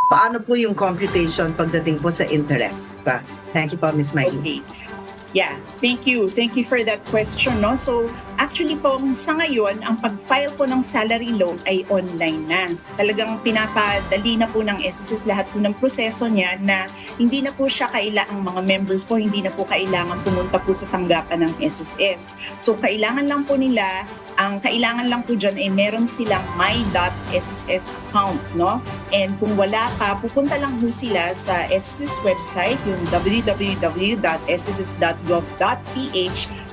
Paano po yung computation pagdating po sa interest? Thank you po, Ms. Maggie. Okay. Yeah, thank you. Thank you for that question. No? So, actually po, sa ngayon, ang pag-file po ng salary loan ay online na. Talagang pinapadali na po ng SSS lahat po ng proseso niya na hindi na po siya ang mga members po, hindi na po kailangan pumunta po sa tanggapan ng SSS. So, kailangan lang po nila, ang kailangan lang po dyan ay meron silang my.sss account, no? And kung wala pa, pupunta lang po sila sa SSS website, yung www.sss.gov.ph,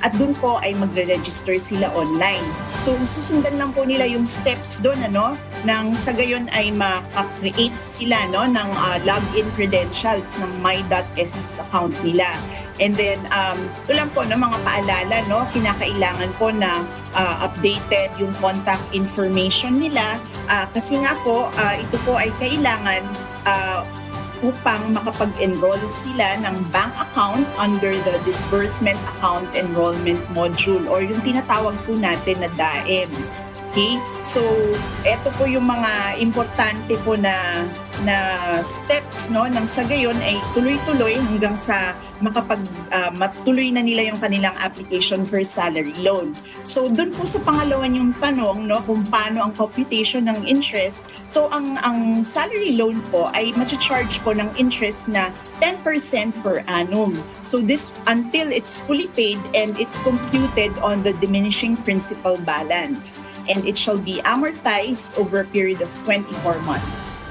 at dun po ay magre-register sila online. So susundan lang po nila yung steps doon, ano, nang sa gayon ay maka-create sila, no, ng login credentials ng my.sss account nila. And then, ito lang po ng mga paalala, no, kinakailangan po na updated yung contact information nila kasi nga po, ito po ay kailangan upang makapag-enroll sila ng bank account under the Disbursement Account Enrollment Module or yung tinatawag po natin na DAEM. Okay? So, ito po yung mga importante po na steps, no, nang sa gayon ay tuloy-tuloy hanggang sa matuloy na nila yung kanilang application for salary loan. So doon po sa pangalawan yung tanong, no, kung paano ang computation ng interest. So ang salary loan po ay ma-charge po ng interest na 10% per annum. So this until it's fully paid and it's computed on the diminishing principal balance, and it shall be amortized over a period of 24 months.